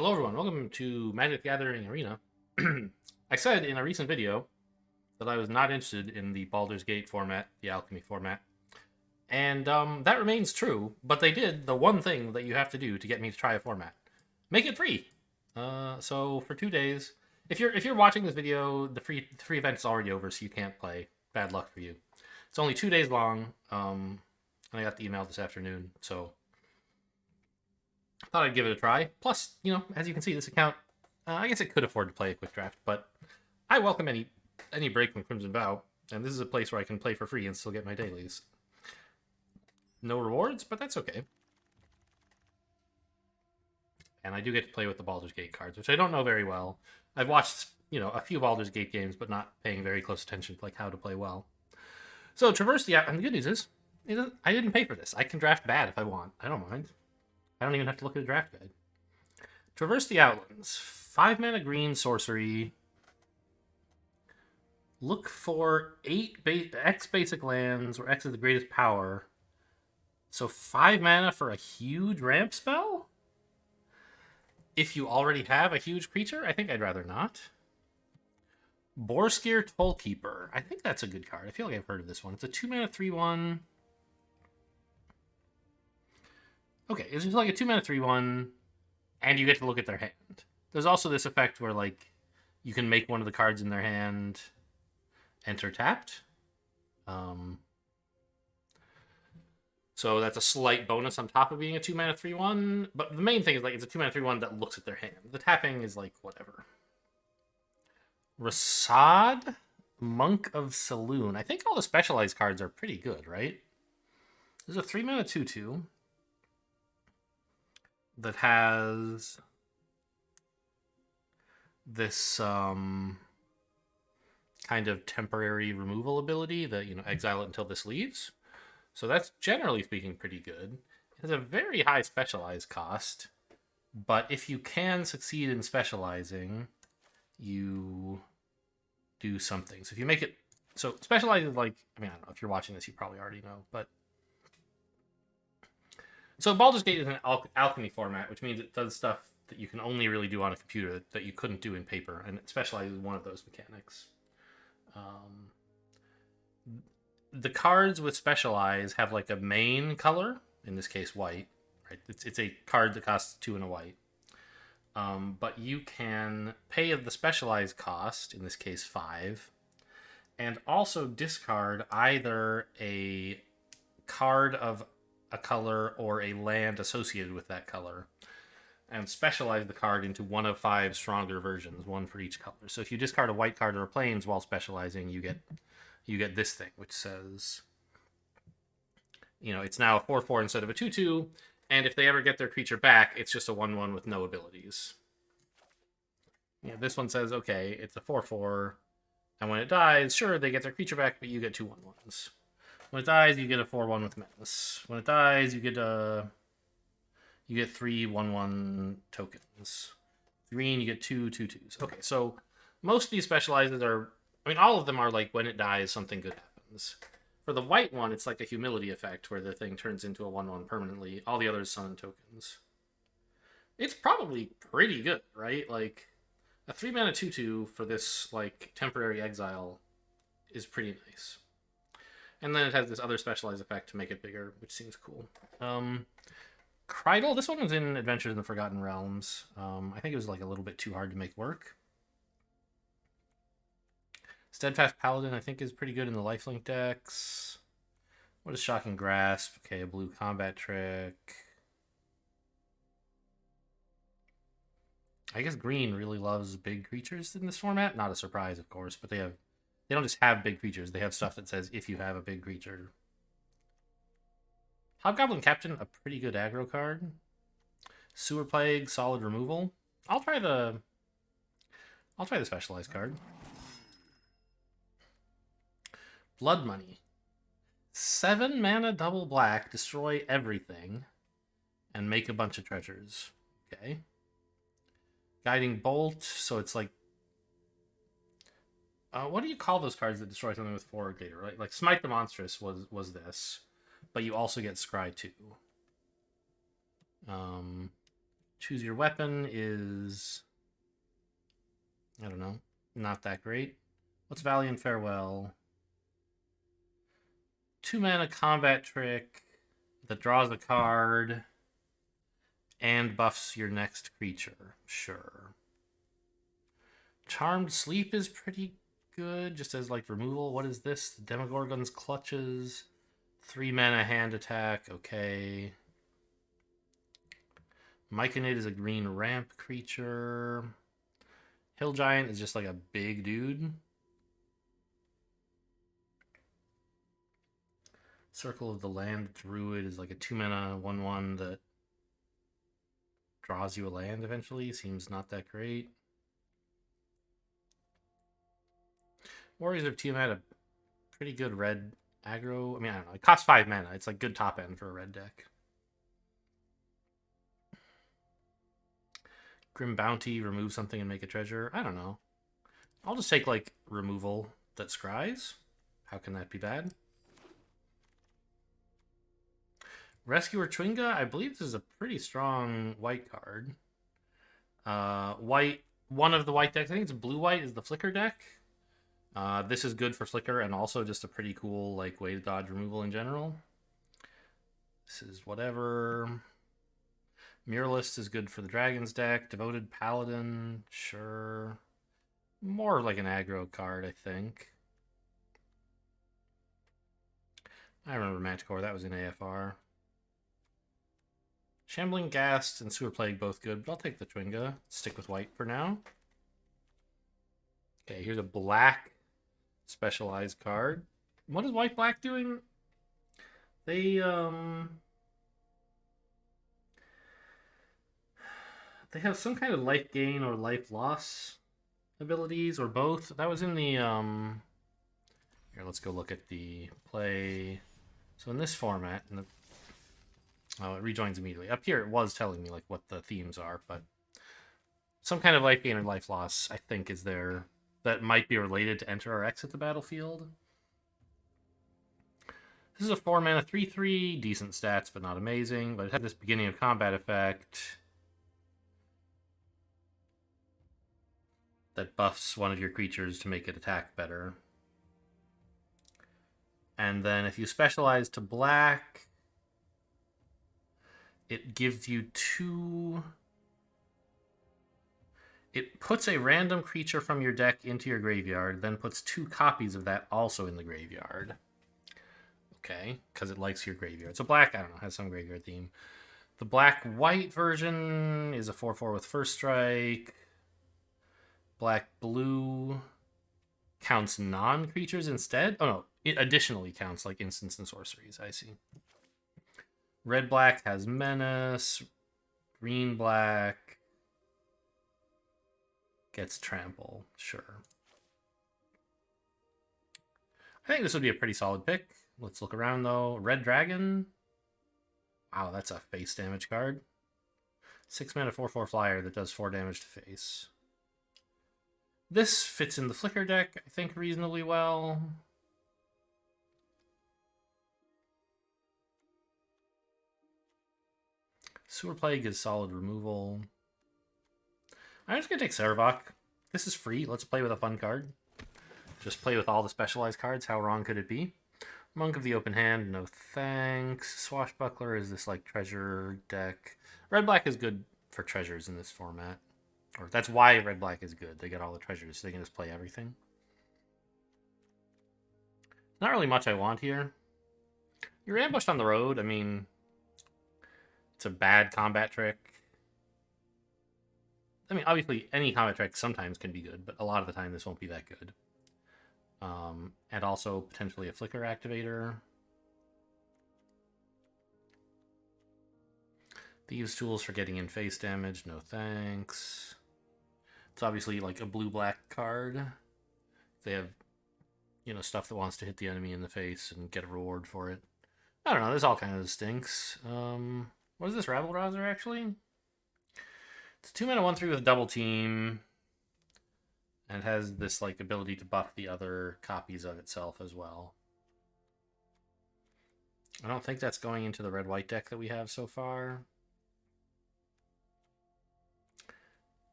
Hello everyone, welcome to Magic the Gathering Arena. I said in a recent video that I was not interested in the Baldur's Gate format, the Alchemy format, and that remains true, but they did the one thing that you have to do to get me to try a format. Make it free! So for 2 days, if you're watching this video, the free event's already over, so you can't play. Bad luck for you. It's only 2 days long, and I got the email this afternoon, so thought I'd give it a try. Plus, as you can see, this account, I guess it could afford to play a quick draft, but I welcome any break from Crimson Vow, and this is a place where I can play for free and still get my dailies. No rewards, but that's okay. And I do get to play with the Baldur's Gate cards, which I don't know very well. I've watched, a few Baldur's Gate games, but not paying very close attention to how to play well. So Traverse the and the good news is, I didn't pay for this. I can draft bad if I want. I don't mind. I don't even have to look at a draft guide. Traverse the Outlands. 5 mana green sorcery. Look for 8 X basic lands where X is the greatest power. So 5 mana for a huge ramp spell? If you already have a huge creature, I think I'd rather not. Borskir Tollkeeper. I think that's a good card. I feel like I've heard of this one. It's a 2 mana 3/1. Okay, it's just like a 2 mana 3/1, and you get to look at their hand. There's also this effect where, you can make one of the cards in their hand enter tapped. So that's a slight bonus on top of being a 2 mana 3/1, but the main thing is, it's a 2 mana 3/1 that looks at their hand. The tapping is, whatever. Rasad, Monk of Saloon. I think all the specialized cards are pretty good, right? There's a 3 mana 2/2. That has this kind of temporary removal ability that, exile it until this leaves. So that's, generally speaking, pretty good. It has a very high specialized cost, but if you can succeed in specializing, you do something. So if you make it... So specialize is I don't know, if you're watching this, you probably already know, but... So Baldur's Gate is an alchemy format, which means it does stuff that you can only really do on a computer that you couldn't do in paper, and it specializes in one of those mechanics. The cards with specialize have a main color, in this case white. Right? It's a card that costs 2 and a white. But you can pay the specialized cost, in this case 5, and also discard either a card of a color or a land associated with that color, and specialize the card into one of 5 stronger versions, one for each color. So if you discard a white card or a plains while specializing, you get this thing, which says, it's now a 4/4 instead of a 2/2, and if they ever get their creature back, it's just a 1/1 with no abilities. This one says, okay, it's a 4/4, and when it dies, sure, they get their creature back, but you get 2 1/1s. When it dies, you get a 4/1 with menace. When it dies, you get 3 1/1 tokens. Green, you get 2 2/2s. Okay, so most of these specializes are... all of them are when it dies, something good happens. For the white one, it's like a humility effect where the thing turns into a 1/1 permanently. All the others summon tokens. It's probably pretty good, right? A 3 mana 2/2 for this, temporary exile is pretty nice. And then it has this other specialized effect to make it bigger, which seems cool. Krydle, this one was in Adventures in the Forgotten Realms. I think it was a little bit too hard to make work. Steadfast Paladin, I think, is pretty good in the lifelink decks. What is Shocking Grasp? Okay, a blue combat trick. I guess green really loves big creatures in this format. Not a surprise, of course, but they don't just have big creatures. They have stuff that says if you have a big creature. Hobgoblin Captain, a pretty good aggro card. Sewer Plague, solid removal. I'll try the specialized card. Blood Money. 7 mana double black, destroy everything, and make a bunch of treasures. Okay. Guiding Bolt, so it's what do you call those cards that destroy something with 4 or greater, right? Smite the Monstrous was this, but you also get Scry 2. Choose your weapon is, I don't know, not that great. What's Valiant Farewell? 2 mana combat trick that draws a card and buffs your next creature. Sure. Charmed Sleep is pretty good, just as like removal. What is this? Demogorgon's Clutches. 3 mana hand attack. Okay. Myconid is a green ramp creature. Hill Giant is just like a big dude. Circle of the Land Druid is like a 2 mana 1/1 that draws you a land eventually. Seems not that great. Warriors of Tiamat, a pretty good red aggro. I mean, I don't know. It costs 5 mana. It's like good top end for a red deck. Grim Bounty, remove something and make a treasure. I don't know. I'll just take like removal that scries. How can that be bad? Rescuer Chwinga, I believe this is a pretty strong white card. White, one of the white decks, I think it's blue-white, is the Flicker deck. This is good for Flicker and also just a pretty cool like way to dodge removal in general. This is whatever. Muralist is good for the Dragons deck. Devoted Paladin, sure. More like an aggro card, I think. I remember Manticore, that was in AFR. Shambling Ghast and Sewer Plague both good, but I'll take the Chwinga. Stick with white for now. Okay, here's a black specialized card. What is white-black doing? They have some kind of life gain or life loss abilities, or both. That was in the here, let's go look at the play. So in this format, oh, it rejoins immediately. Up here, it was telling me like what the themes are, but some kind of life gain or life loss, I think, is there that might be related to enter or exit the battlefield. This is a 4-mana 3/3, decent stats, but not amazing. But it has this beginning of combat effect that buffs one of your creatures to make it attack better. And then if you specialize to black, it gives you 2. It puts a random creature from your deck into your graveyard, then puts 2 copies of that also in the graveyard. Okay, because it likes your graveyard. So black, I don't know, has some graveyard theme. The black-white version is a 4/4 with first strike. Black-blue counts non-creatures instead? Oh no, it additionally counts like instants and sorceries, I see. Red-black has menace. Green-black gets trample, sure. I think this would be a pretty solid pick. Let's look around though. Red Dragon. Wow, that's a face damage card. 6 mana 4/4 flyer that does 4 damage to face. This fits in the Flicker deck, I think, reasonably well. Sewer Plague is solid removal. I'm just going to take Sarevok. This is free. Let's play with a fun card. Just play with all the specialized cards. How wrong could it be? Monk of the Open Hand, no thanks. Swashbuckler is this like treasure deck. Red-black is good for treasures in this format. Or that's why red-black is good. They get all the treasures, so they can just play everything. Not really much I want here. You're ambushed on the road. I mean, it's a bad combat trick. I mean, obviously, any combat trick sometimes can be good, but a lot of the time this won't be that good. And also potentially a Flicker activator. Thieves' Tools for getting in face damage, no thanks. It's obviously like a blue-black card. They have, you know, stuff that wants to hit the enemy in the face and get a reward for it. I don't know, this all kind of stinks. What is this, Rabble Rouser, actually? It's 2 mana 1/3 with double team. And has this like ability to buff the other copies of itself as well. I don't think that's going into the red-white deck that we have so far.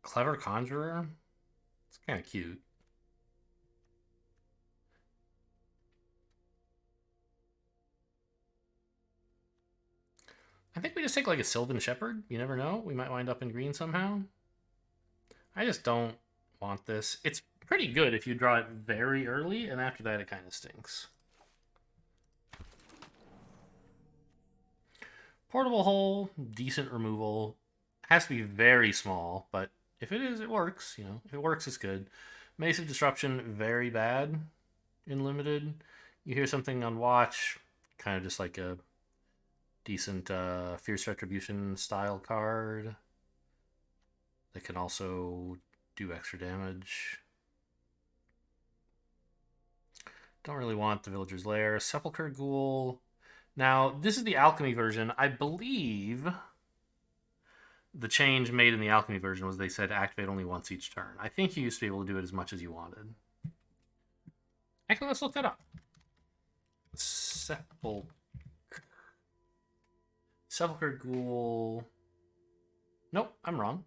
Clever Conjurer. It's kind of cute. I think we just take like a Sylvan Shepherd. You never know. We might wind up in green somehow. I just don't want this. It's pretty good if you draw it very early, and after that it kind of stinks. Portable hole, decent removal. Has to be very small, but if it is, it works. You know, if it works, it's good. Mace of Disruption, very bad in limited. You hear something on watch, kind of just like a decent Fierce Retribution style card that can also do extra damage. Don't really want the Villager's Lair. Sepulchre Ghoul. Now, this is the Alchemy version. I believe the change made in the Alchemy version was they said activate only once each turn. I think you used to be able to do it as much as you wanted. Actually, let's look that up. Sepulchre Ghoul. Nope, I'm wrong.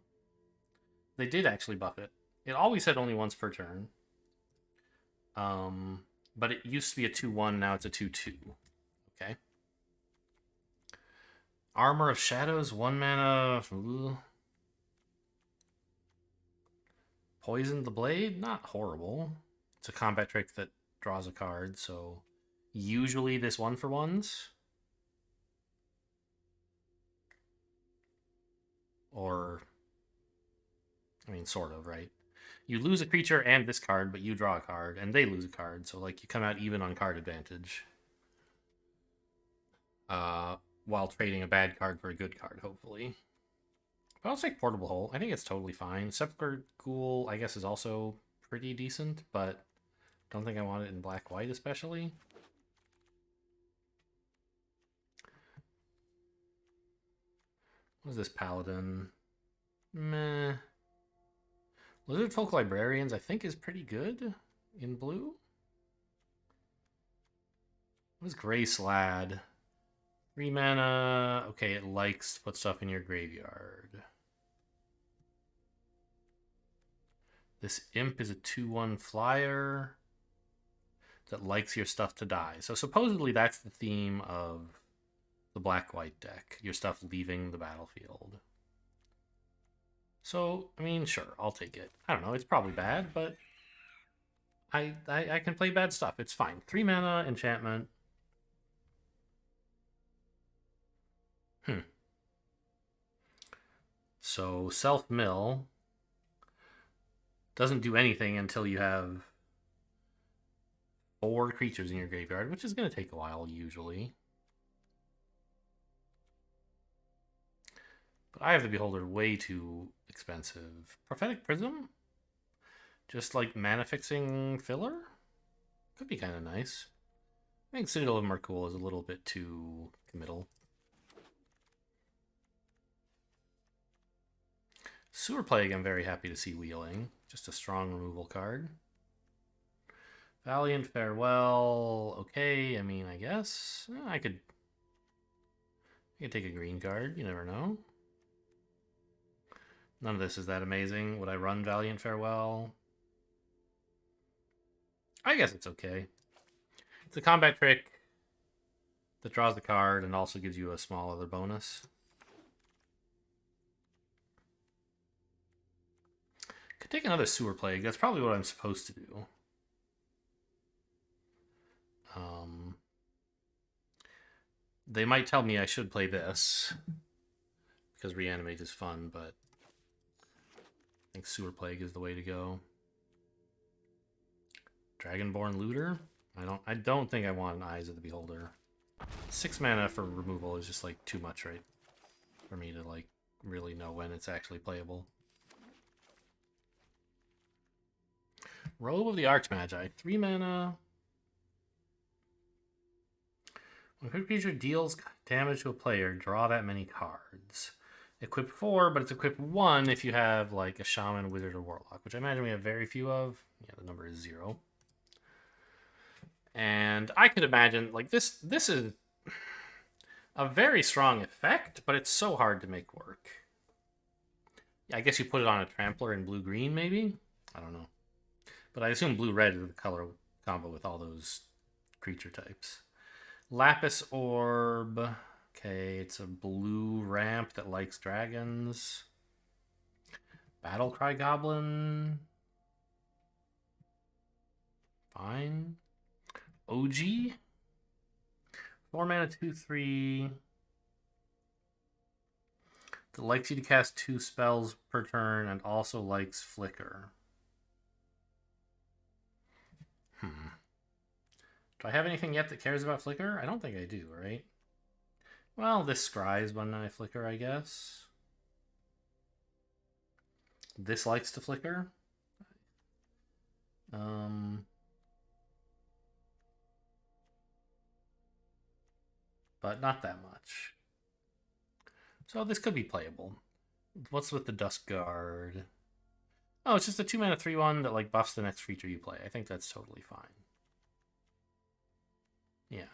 They did actually buff it. It always said only once per turn. But it used to be a 2-1, now it's a 2-2. Okay. Armor of Shadows, 1 mana. Ooh. Poison the Blade, not horrible. It's a combat trick that draws a card, so usually this 1-for-1s. Or, I mean, sort of, right? You lose a creature and this card, but you draw a card, and they lose a card, so like you come out even on card advantage. While trading a bad card for a good card, hopefully. But I'll take Portable Hole. I think it's totally fine. Sepulchre Ghoul, I guess, is also pretty decent, but don't think I want it in black-white especially. What is this Paladin? Meh. Lizard Folk Librarians, I think, is pretty good in blue. What is Gray Slad? 3 mana. Okay, it likes to put stuff in your graveyard. This Imp is a 2-1 flyer that likes your stuff to die. So supposedly that's the theme of the black-white deck. Your stuff leaving the battlefield. So, I mean, sure, I'll take it. I don't know, it's probably bad, but I can play bad stuff. It's fine. 3 mana, enchantment. So, self-mill doesn't do anything until you have 4 creatures in your graveyard, which is going to take a while, usually. But I have the Beholder way too expensive. Prophetic Prism? Just like mana fixing filler? Could be kind of nice. I think Citadel of Merkul is a little bit too committal. Sewer Plague, I'm very happy to see wheeling. Just a strong removal card. Valiant Farewell. Okay, I mean, I guess. I could take a green card. You never know. None of this is that amazing. Would I run Valiant Farewell? I guess it's okay. It's a combat trick that draws the card and also gives you a small other bonus. Could take another Sewer Plague. That's probably what I'm supposed to do. They might tell me I should play this because Reanimate is fun, but I think Sewer Plague is the way to go. Dragonborn Looter? I don't think I want an Eyes of the Beholder. 6 mana for removal is just like too much, right? For me to like really know when it's actually playable. Robe of the Archmagi. 3 mana. When a creature deals damage to a player, draw that many cards. Equip 4, but it's equip 1 if you have like a Shaman, Wizard, or Warlock, which I imagine we have very few of. Yeah, the number is 0. And I could imagine, like, this is a very strong effect, but it's so hard to make work. Yeah, I guess you put it on a trampler in blue-green, maybe? I don't know. But I assume blue-red is the color combo with all those creature types. Lapis Orb. Okay, it's a blue ramp that likes dragons. Battlecry Goblin. Fine. OG. 4 mana, 2/3. That likes you to cast 2 spells per turn and also likes Flicker. Do I have anything yet that cares about Flicker? I don't think I do, right? Well, this scries 1 mana Flicker, I guess. This likes to Flicker. But not that much. So this could be playable. What's with the Dusk Guard? Oh, it's just a 2 mana 3/1 that like buffs the next creature you play. I think that's totally fine. Yeah.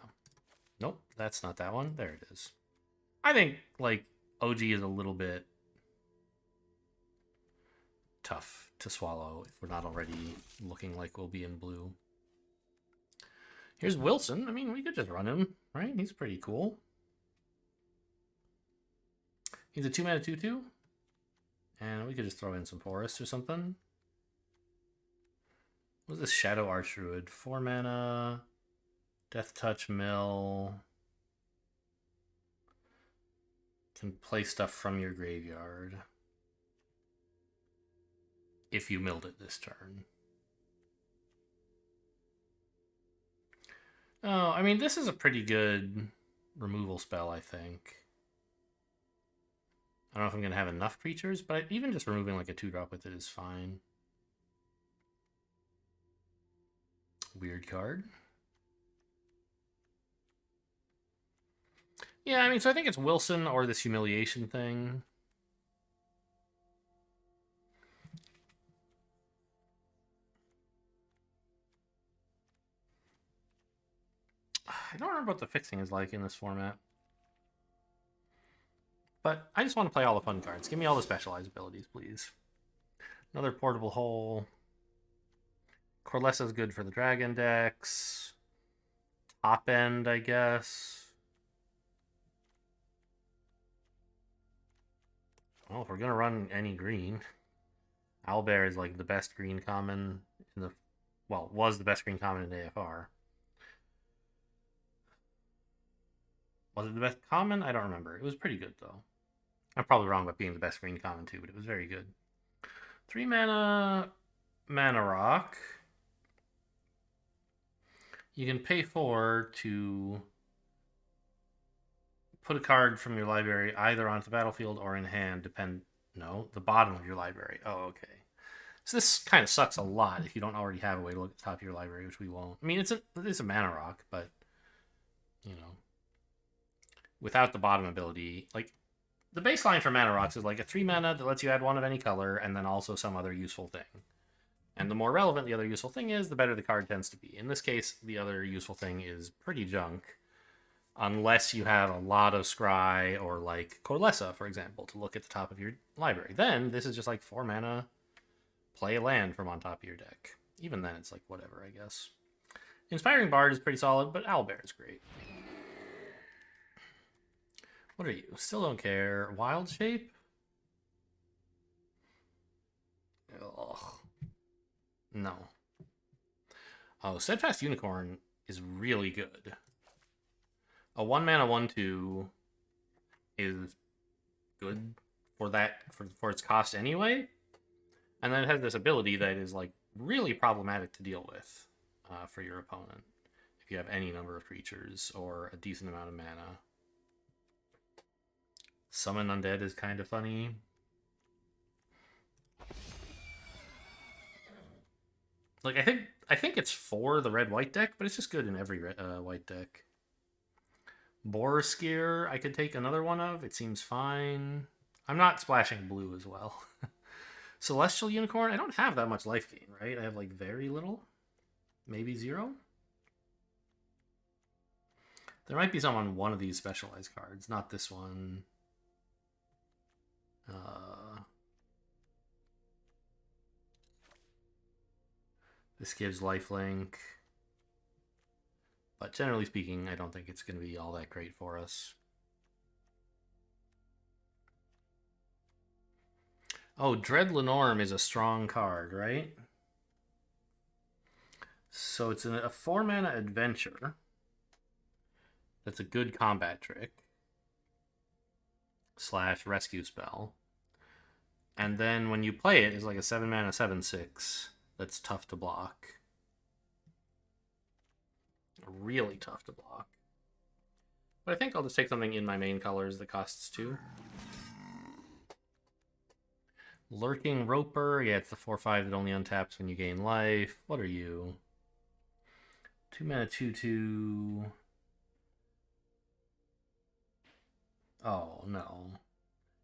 Nope, that's not that one. There it is. I think like OG is a little bit tough to swallow if we're not already looking like we'll be in blue. Here's Wilson. I mean, we could just run him, right? He's pretty cool. He's a 2 mana 2/2. And we could just throw in some forests or something. What's this Shadow Archdruid? 4 mana. Death Touch Mill. Can play stuff from your graveyard. If you milled it this turn. Oh, I mean, this is a pretty good removal spell, I think. I don't know if I'm going to have enough creatures, but even just removing like a 2-drop with it is fine. Weird card. Yeah, I mean, so I think it's Wilson or this humiliation thing. I don't remember what the fixing is like in this format. But I just want to play all the fun cards. Give me all the specialized abilities, please. Another Portable Hole. Corlessa's good for the dragon decks. Top end, I guess. Well, if we're going to run any green, Owlbear is like the best green common in the... Well, was the best green common in AFR. Was it the best common? I don't remember. It was pretty good, though. I'm probably wrong about being the best green common, too, but it was very good. 3 mana Mana Rock. You can pay 4 to put a card from your library either onto the battlefield or in hand, No, the bottom of your library. Oh, okay. So this kind of sucks a lot if you don't already have a way to look at the top of your library, which we won't. I mean, it's a Mana Rock, but, you know, without the bottom ability, like, the baseline for Mana Rocks is like a 3 mana that lets you add 1 of any color and then also some other useful thing. And the more relevant the other useful thing is, the better the card tends to be. In this case, the other useful thing is pretty junk, unless you have a lot of scry or like Corlessa, for example, to look at the top of your library. Then this is just like 4 mana, play a land from on top of your deck. Even then, it's like whatever, I guess. Inspiring Bard is pretty solid, but Owlbear is great. What are you? Still don't care. Wild Shape? Ugh. No. Oh, Steadfast Unicorn is really good. A 1 mana 1/2 is good for that for its cost anyway. And then it has this ability that is like really problematic to deal with for your opponent if you have any number of creatures or a decent amount of mana. Summon Undead is kind of funny. Like I think it's for the red-white deck, but it's just good in every white deck. Boar Skier, I could take another one of. It seems fine. I'm not splashing blue as well. Celestial Unicorn, I don't have that much life gain, right? I have like very little. Maybe 0. There might be some on one of these specialized cards, not this one. This gives lifelink. But generally speaking, I don't think it's going to be all that great for us. Oh, Dread Lenorm is a strong card, right? So it's a 4-mana adventure. That's a good combat trick. / rescue spell. And then when you play it, it's like a 7-mana 7/6 that's tough to block. Really tough to block. But I think I'll just take something in my main colors that costs 2. Lurking Roper. Yeah, it's the 4/5 that only untaps when you gain life. What are you? 2-mana 2/2. Oh, no.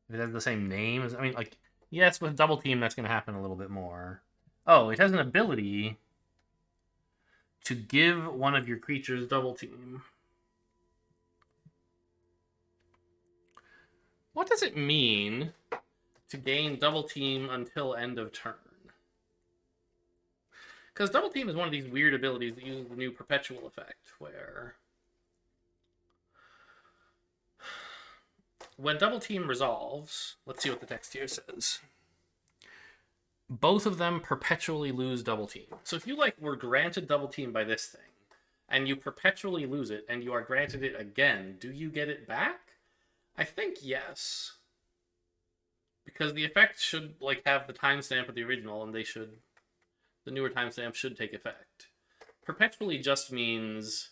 If it has the same name as... I mean, like... Yes, with double team, that's going to happen a little bit more. Oh, it has an ability to give one of your creatures double team. What does it mean to gain double team until end of turn? Because double team is one of these weird abilities that uses the new perpetual effect, where when double team resolves, let's see what the text here says. Both of them perpetually lose double team. So if you were granted double team by this thing, and you perpetually lose it, and you are granted it again, do you get it back? I think yes. Because the effect should have the timestamp of the original, and the newer timestamp should take effect. Perpetually just means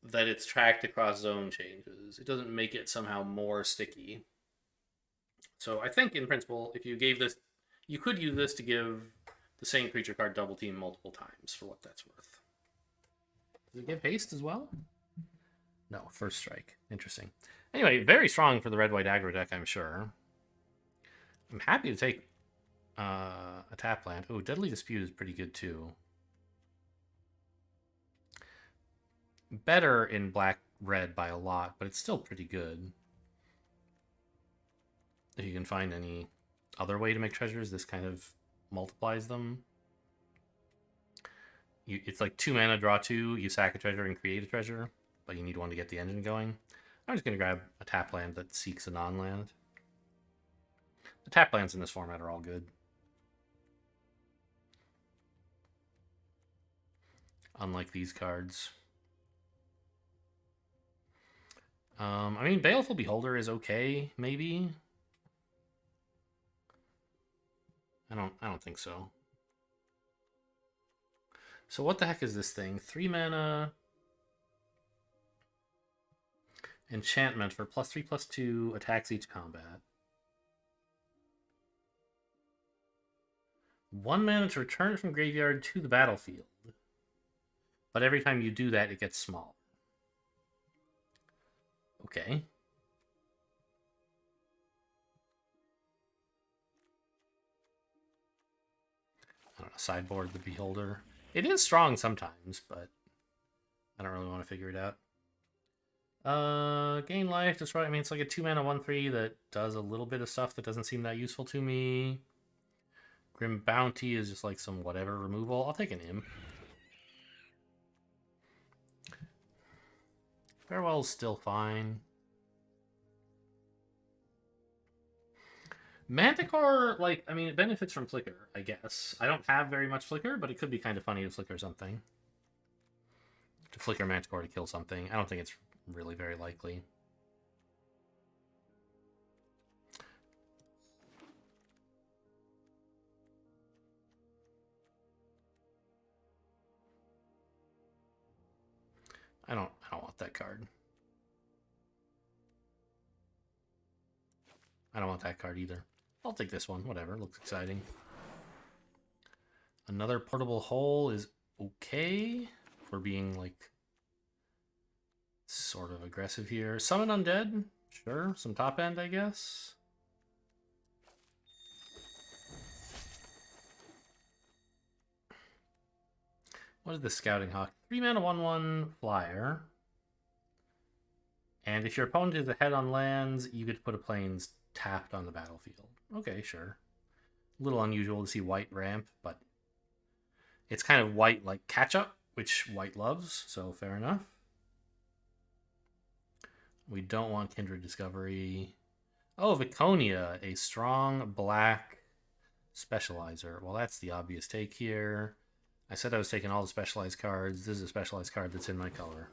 that it's tracked across zone changes. It doesn't make it somehow more sticky. So I think, in principle, if you gave this... You could use this to give the same creature card double team multiple times, for what that's worth. Does it give haste as well? No, first strike. Interesting. Anyway, very strong for the red-white aggro deck, I'm sure. I'm happy to take a tap land. Oh, Deadly Dispute is pretty good, too. Better in black-red by a lot, but it's still pretty good. If you can find any other way to make treasures, this kind of multiplies them. It's like 2 mana, draw 2, you sack a treasure and create a treasure, but you need one to get the engine going. I'm just going to grab a tap land that seeks a non-land. The tap lands in this format are all good. Unlike these cards. I mean, Baleful Beholder is okay, maybe. I don't think so. So what the heck is this thing? 3 mana enchantment for +3/+2 attacks each combat. 1 mana to return it from graveyard to the battlefield. But every time you do that, it gets smaller. Okay. I don't know, sideboard the Beholder. It is strong sometimes, but I don't really want to figure it out. Gain life, destroy. I mean, it's like a 2 mana 1/3 that does a little bit of stuff that doesn't seem that useful to me. Grim Bounty is just like some whatever removal. I'll take an imp. Farewell's still fine. Manticore, I mean, it benefits from Flicker, I guess. I don't have very much Flicker, but it could be kind of funny to Flicker something. To Flicker Manticore to kill something. I don't think it's really very likely. I don't want that card. I don't want that card either. I'll take this one. Whatever. Looks exciting. Another Portable Hole is okay for being, sort of aggressive here. Summon Undead? Sure. Some top end, I guess. What is the Scouting Hawk? 3 mana 1/1 flyer. And if your opponent is ahead on lands, you get to put a plains tapped on the battlefield. Okay, sure. A little unusual to see white ramp, but It's kind of white like ketchup, which white loves, so fair enough. We don't want Kindred Discovery. Oh, Viconia, a strong black specializer. Well, that's the obvious take here. I said I was taking all the specialized cards. This is a specialized card that's in my color.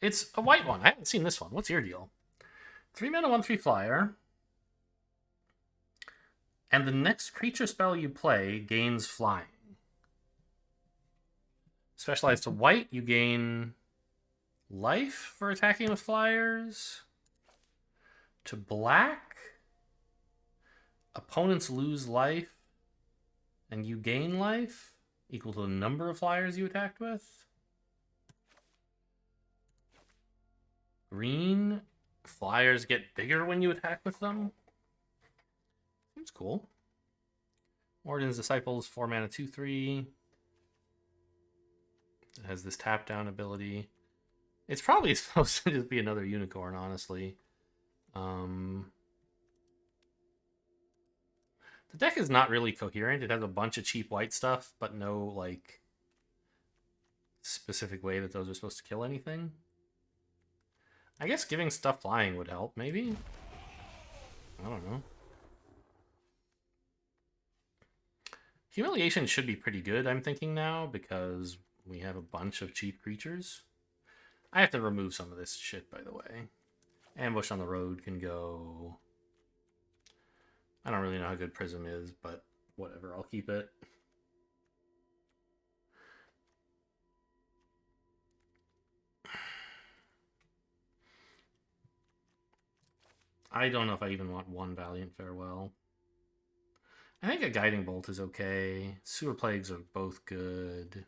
It's a white one. I haven't seen this one. What's your deal? 3 mana, 1/3 flyer. And the next creature spell you play gains flying. Specialized to white, you gain life for attacking with flyers. To black, opponents lose life and you gain life equal to the number of flyers you attacked with. Green, flyers get bigger when you attack with them. Seems cool. Orden's Disciples, 4 mana, 2/3. It has this tap down ability. It's probably supposed to just be another unicorn, honestly. The deck is not really coherent. It has a bunch of cheap white stuff, but no, like, specific way that those are supposed to kill anything. I guess giving stuff flying would help, maybe? I don't know. Humiliation should be pretty good, I'm thinking now, because we have a bunch of cheap creatures. I have to remove some of this shit, by the way. Ambush on the Road can go. I don't really know how good Prism is, but whatever, I'll keep it. I don't know if I even want one Valiant Farewell. I think a Guiding Bolt is okay. Sewer Plagues are both good.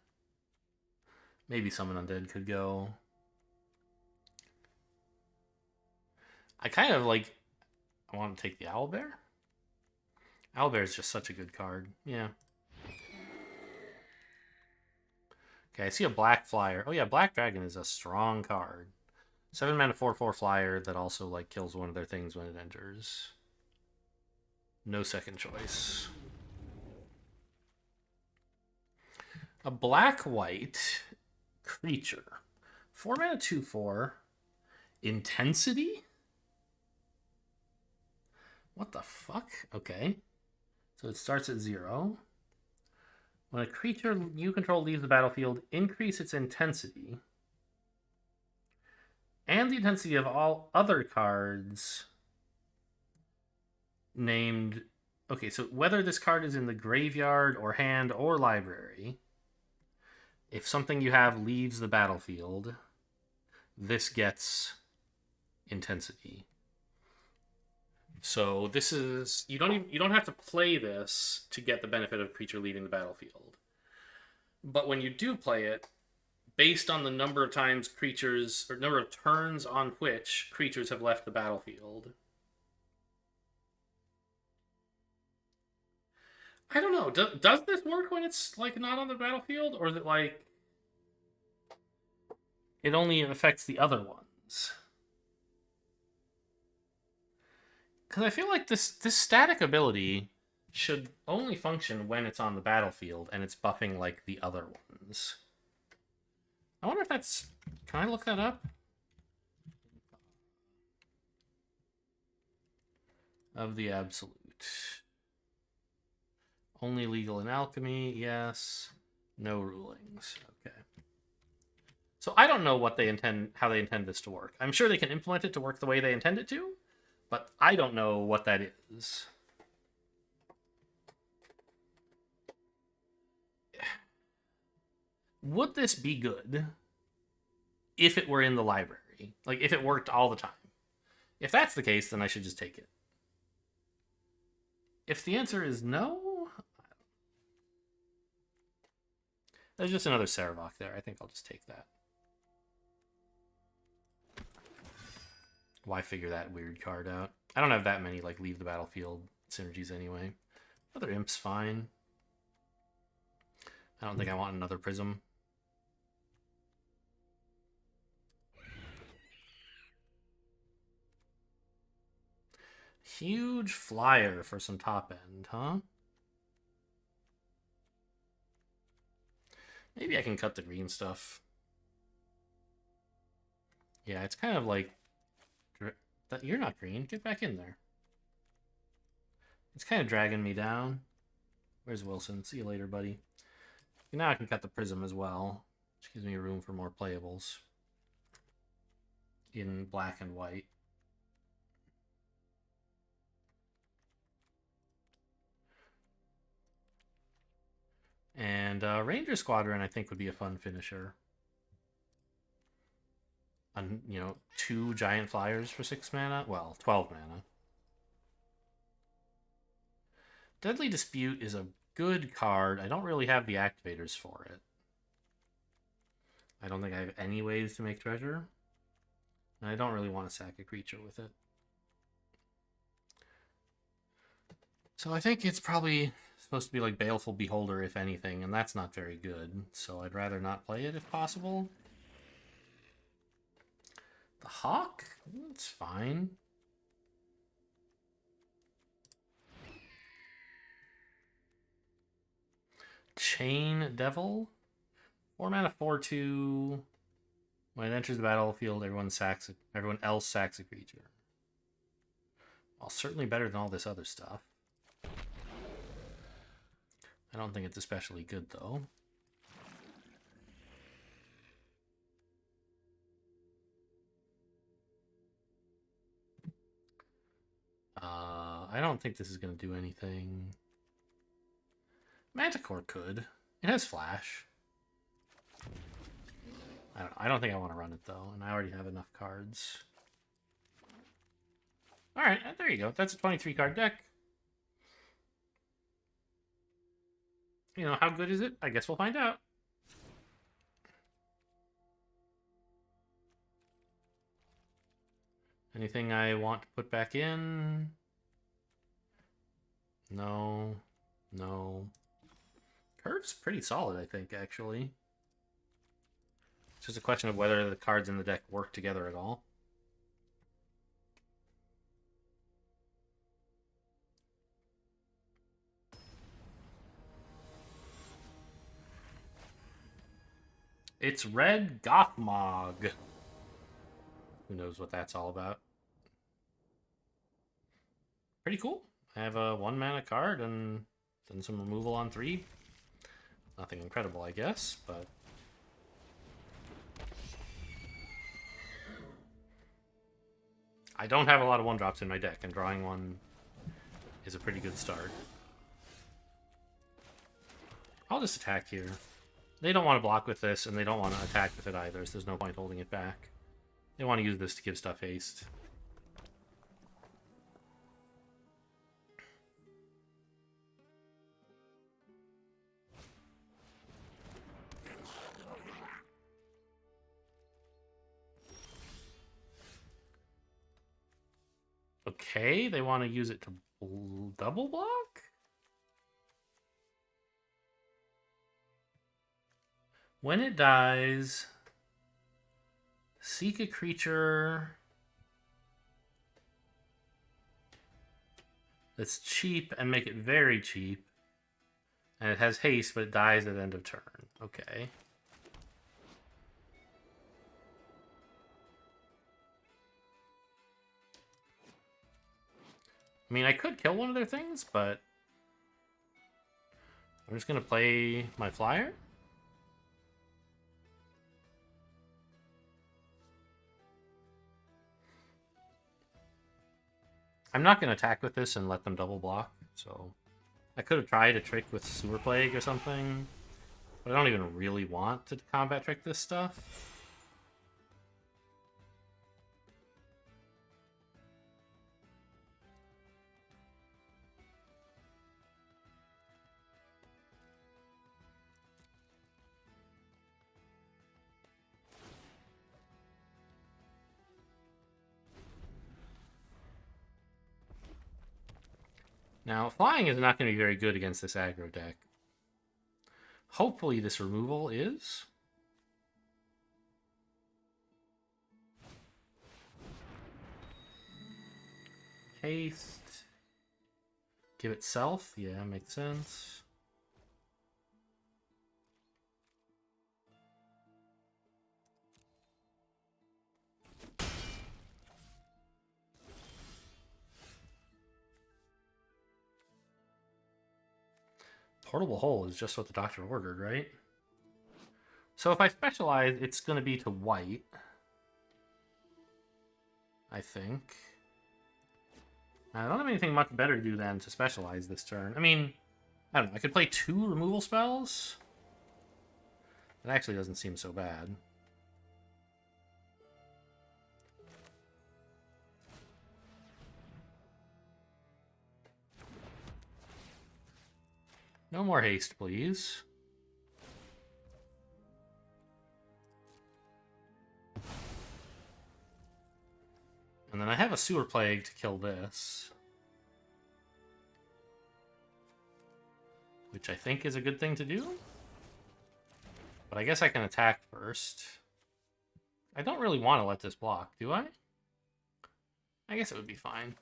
Maybe Summon Undead could go. I kind of like... I want to take the Owlbear. Owlbear is just such a good card. Yeah. Okay, I see a black flyer. Oh yeah, Black Dragon is a strong card. 7 mana 4/4 flyer that also like kills one of their things when it enters. No second choice. A black-white creature. 4 mana 2/4. Intensity? What the fuck? Okay. So it starts at 0. When a creature you control leaves the battlefield, increase its intensity. And the intensity of all other cards named... Okay, so whether this card is in the graveyard or hand or library, if something you have leaves the battlefield, this gets intensity. So this is... You don't have to play this to get the benefit of creature leaving the battlefield. But when you do play it, based on the number of times creatures, or number of turns on which creatures have left the battlefield. I don't know. Does this work when it's like not on the battlefield, or is it like it only affects the other ones? Because I feel like this static ability should only function when it's on the battlefield and it's buffing like the other ones. I wonder if that's... Can I look that up? Of the Absolute. Only legal in alchemy, yes. No rulings. Okay. So I don't know what they intend, how they intend this to work. I'm sure they can implement it to work the way they intend it to, but I don't know what that is. Would this be good if it were in the library? Like, if it worked all the time? If that's the case, then I should just take it. If the answer is no, there's just another Saravok there. I think I'll just take that. Why figure that weird card out? I don't have that many, like, leave the battlefield synergies anyway. Other Imp's fine. I don't think I want another Prism. Huge flyer for some top end, huh? Maybe I can cut the green stuff. Yeah, it's kind of like... You're not green. Get back in there. It's kind of dragging me down. Where's Wilson? See you later, buddy. Now I can cut the prism as well, which gives me room for more playables in black and white. And Ranger Squadron, I think, would be a fun finisher. On, 2 giant flyers for 6 mana. Well, 12 mana. Deadly Dispute is a good card. I don't really have the activators for it. I don't think I have any ways to make treasure. And I don't really want to sack a creature with it. So I think it's probably supposed to be like Baleful Beholder, if anything, and that's not very good. So I'd rather not play it if possible. The Hawk? It's fine. Chain Devil? 4 mana, 4/2. When it enters the battlefield, everyone else sacks a creature. Well, certainly better than all this other stuff. I don't think it's especially good, though. I don't think this is going to do anything. Manticore could. It has flash. I don't think I want to run it, though, and I already have enough cards. Alright, there you go. That's a 23-card deck. How good is it? I guess we'll find out. Anything I want to put back in? No. No. Curve's pretty solid, I think, actually. It's just a question of whether the cards in the deck work together at all. It's Red Gothmog. Who knows what that's all about? Pretty cool. I have a 1 mana card and then some removal on 3. Nothing incredible, I guess, but... I don't have a lot of 1-drops in my deck, and drawing one is a pretty good start. I'll just attack here. They don't want to block with this, and they don't want to attack with it either, so there's no point holding it back. They want to use this to give stuff haste. Okay, they want to use it to double block? When it dies, seek a creature that's cheap and make it very cheap. And it has haste, but it dies at the end of turn. Okay. I mean, I could kill one of their things, but I'm just going to play my flyer. I'm not going to attack with this and let them double block, so I could have tried a trick with Sewer Plague or something, but I don't even really want to combat trick this stuff. Now, flying is not going to be very good against this aggro deck. Hopefully this removal is. Haste. Give it self. Yeah, makes sense. Portable hole is just what the doctor ordered, right? So if I specialize, it's going to be to white. I think. I don't have anything much better to do than to specialize this turn. I mean, I don't know. I could play 2 removal spells. It actually doesn't seem so bad. No more haste, please. And then I have a sewer plague to kill this. Which I think is a good thing to do. But I guess I can attack first. I don't really want to let this block, do I? I guess it would be fine.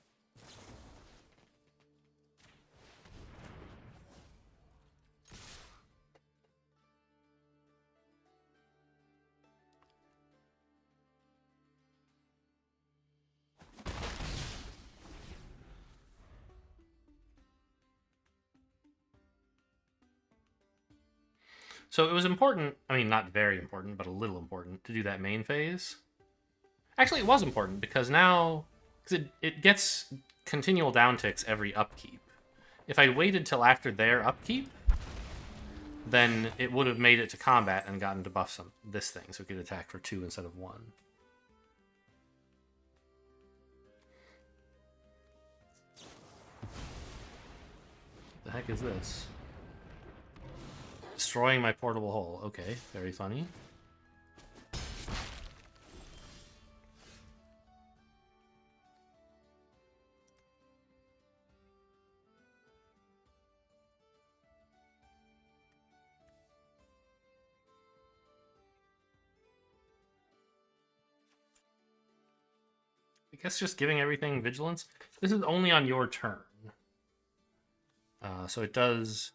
So it was important, I mean, not very important, but a little important, to do that main phase. Actually, it was important, because now... Because it gets continual downticks every upkeep. If I waited till after their upkeep, then it would have made it to combat and gotten to buff this thing, so it could attack for 2 instead of 1. What the heck is this? Destroying my portable hole. Okay, very funny. I guess just giving everything vigilance. This is only on your turn. So it does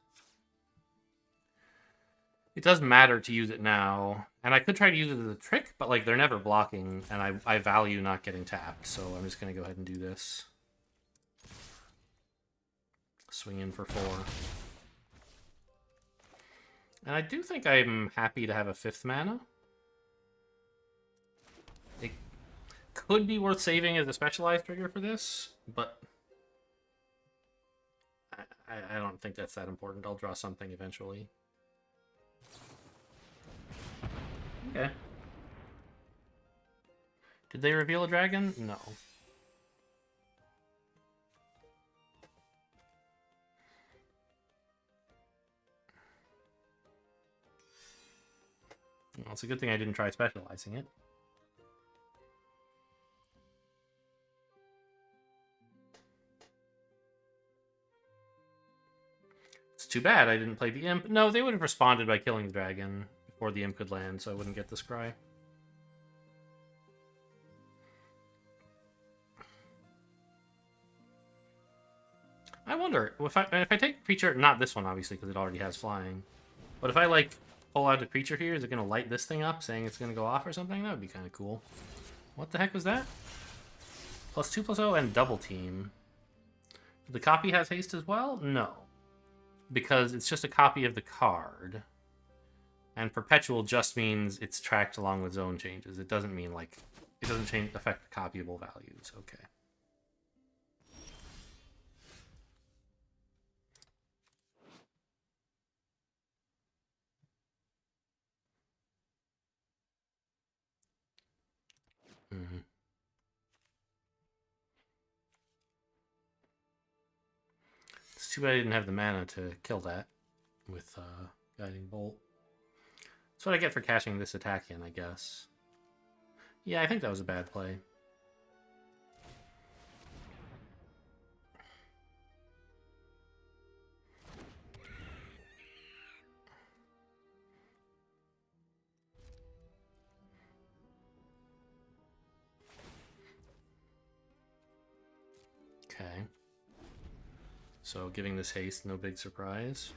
matter to use it now. And I could try to use it as a trick, but like they're never blocking, and I value not getting tapped, so I'm just going to go ahead and do this. Swing in for 4. And I do think I'm happy to have a 5th mana. It could be worth saving as a specialized trigger for this, but I don't think that's that important. I'll draw something eventually. Okay. Did they reveal a dragon? No. Well, it's a good thing I didn't try specializing it. It's too bad I didn't play the imp. No, they would have responded by killing the dragon before the imp could land, so I wouldn't get this cry. I wonder, if I take a creature, not this one obviously because it already has flying, but if I like pull out a creature here, is it going to light this thing up saying it's going to go off or something? That would be kind of cool. What the heck was that? +2/+0 and double team. The copy has haste as well? No. Because it's just a copy of the card. And perpetual just means it's tracked along with zone changes. It doesn't mean like it doesn't affect the copyable values. Okay. Mm-hmm. It's too bad I didn't have the mana to kill that with Guiding Bolt. That's what I get for cashing this attack in, I guess. Yeah, I think that was a bad play. Okay. So giving this haste, no big surprise.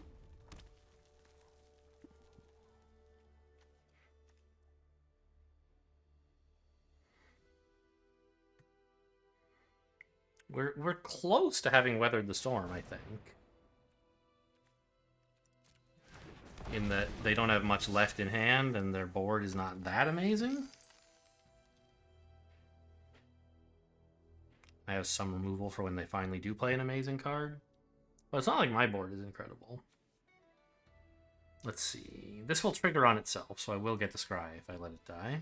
We're close to having weathered the storm, I think. in that they don't have much left in hand and their board is not that amazing. I have some removal for when they finally do play an amazing card. But it's not like my board is incredible. Let's see. This will trigger on itself, so I will get the scry if I let it die.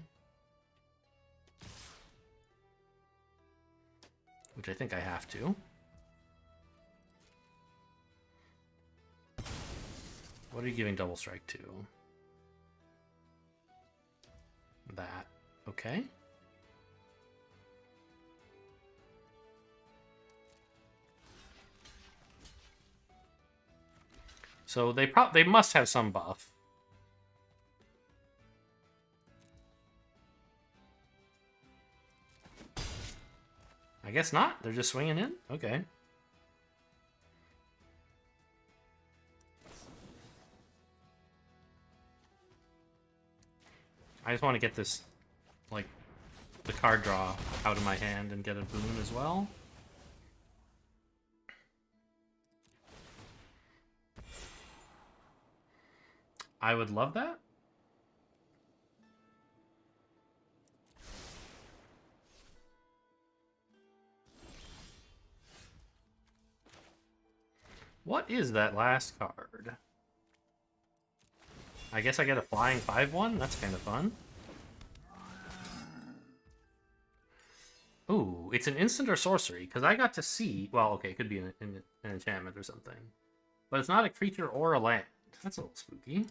Which I think I have to. What are you giving double strike to? That. Okay. So they must have some buff. I guess not. They're just swinging in? Okay. I just want to get this, like, the card draw out of my hand and get a boon as well. I would love that. What is that last card? I guess I get a flying 5/1? That's kind of fun. Ooh, it's an instant or sorcery, because I got to see... Well, okay, it could be an enchantment or something. But it's not a creature or a land. That's a little spooky.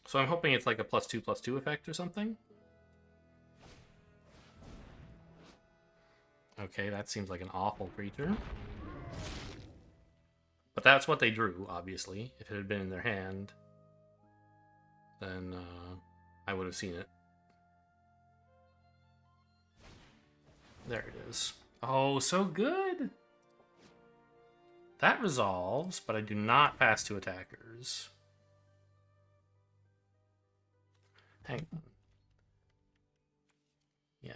So I'm hoping it's like a +2/+2 effect or something. Okay, that seems like an awful creature. But that's what they drew, obviously. If it had been in their hand, then I would have seen it. There it is. Oh, so good! That resolves, but I do not pass to attackers. Hang on. Yeah.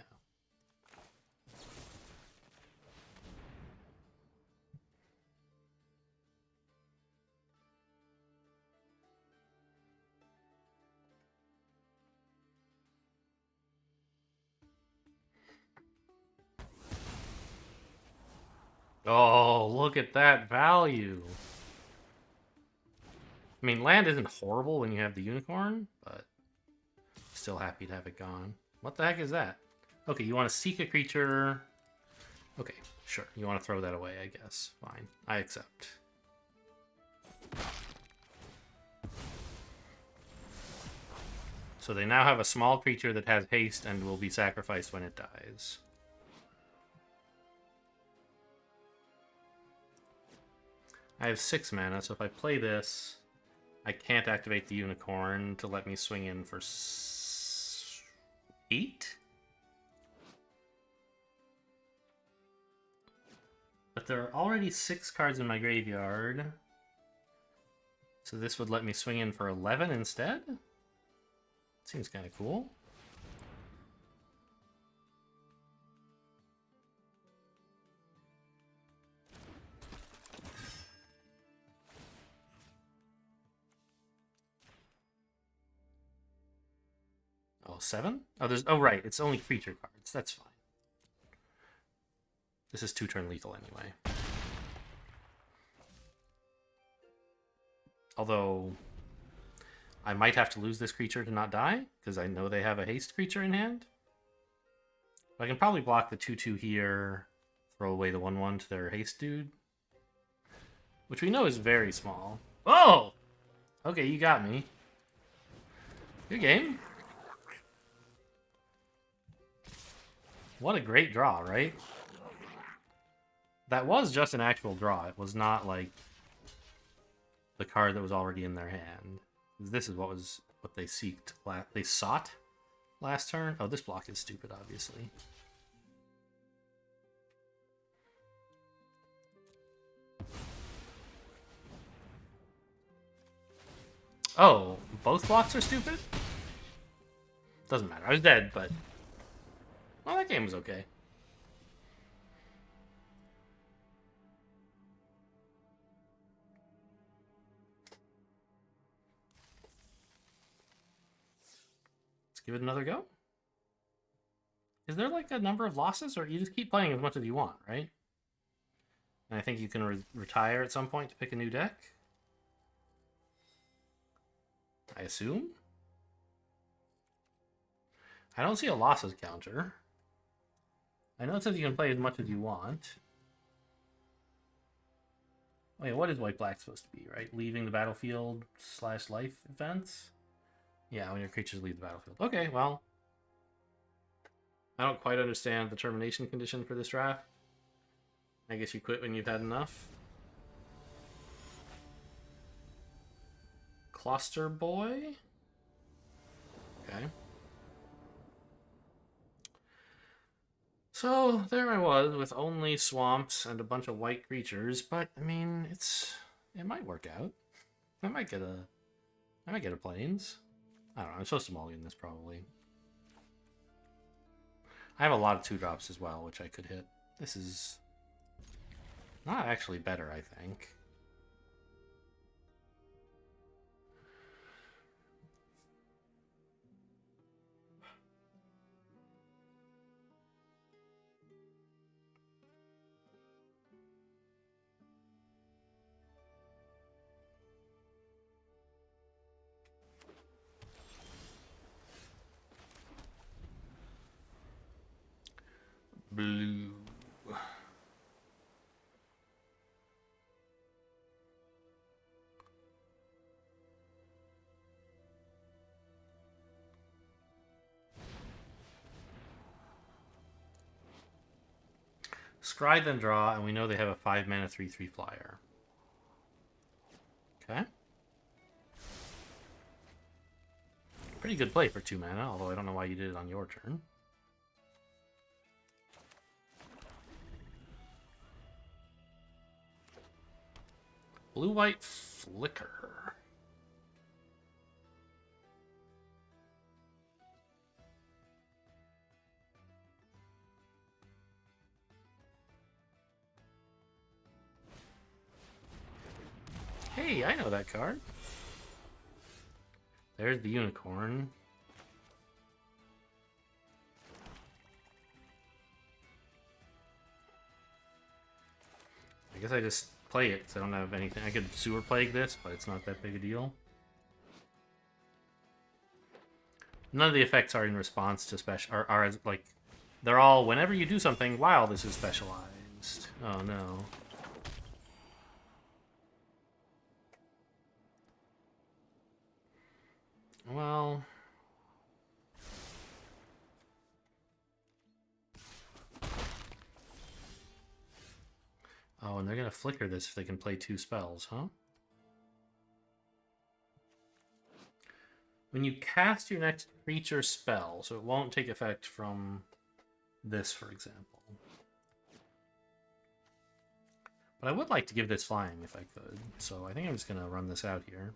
Oh, look at that value. I mean, land isn't horrible when you have the unicorn, but still happy to have it gone. What the heck is that? Okay, you want to seek a creature. Okay, sure. You want to throw that away, I guess. Fine. I accept. So they now have a small creature that has haste and will be sacrificed when it dies. I have 6 mana, so if I play this, I can't activate the unicorn to let me swing in for 8? But there are already 6 cards in my graveyard. So this would let me swing in for 11 instead? Seems kind of cool. Oh, 7? Oh, there's... Oh, right. It's only creature cards. That's fine. This is 2-turn lethal anyway. Although, I might have to lose this creature to not die, because I know they have a haste creature in hand. But I can probably block the 2/2 here, throw away the 1/1 to their haste dude. Which we know is very small. Oh! Okay, you got me. Good game. What a great draw, right? That was just an actual draw. It was not like the card that was already in their hand. This is what they sought last turn. Oh, this block is stupid, obviously. Oh, both blocks are stupid? Doesn't matter. I was dead, but... Well, that game was okay. Let's give it another go. Is there like a number of losses, or you just keep playing as much as you want, right? And I think you can retire at some point to pick a new deck. I assume. I don't see a losses counter. I know it says you can play as much as you want. Wait, what is white-black supposed to be, right? Leaving the battlefield / life events? Yeah, when your creatures leave the battlefield. Okay, well. I don't quite understand the termination condition for this draft. I guess you quit when you've had enough. Cluster Boy? Okay. So, there I was with only swamps and a bunch of white creatures, but, I mean, it might work out. I might get a plains. I don't know, I'm supposed to mulligan this probably. I have a lot of 2-drops as well, which I could hit. This is not actually better, I think. Blue. Scry then draw, and we know they have a 5-mana 3/3 flyer. Okay. Pretty good play for 2 mana, although I don't know why you did it on your turn. Blue-white flicker. Hey, I know that card. There's the unicorn. I guess I just play it because I don't have anything. I could sewer plague this, but it's not that big a deal. None of the effects are in response to special. Are as like, they're all whenever you do something. Wow, this is specialized. Oh no. Well. Oh, and they're gonna flicker this if they can play 2 spells, huh? When you cast your next creature spell, so it won't take effect from this, for example. But I would like to give this flying if I could, so I think I'm just gonna run this out here.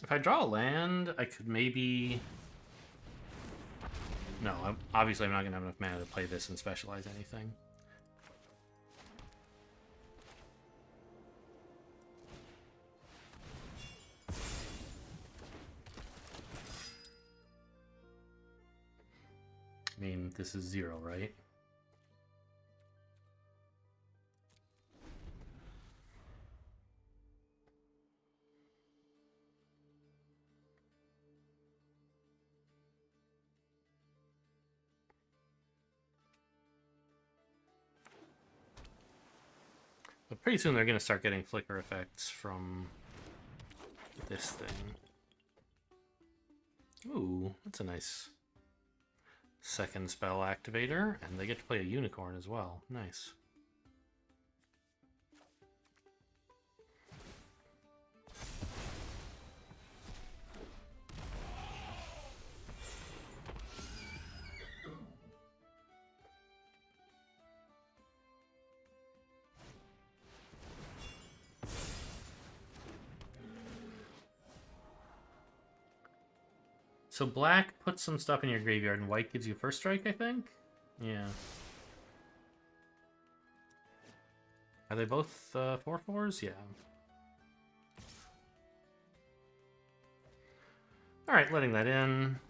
If I draw a land, I could maybe... No, obviously I'm not going to have enough mana to play this and specialize anything. I mean, this is 0, right? But pretty soon they're going to start getting flicker effects from this thing. Ooh, that's a nice second spell activator, and they get to play a unicorn as well. Nice. So black puts some stuff in your graveyard, and white gives you first strike, I think? Yeah. Are they both 4/4s? Yeah. Alright, letting that in.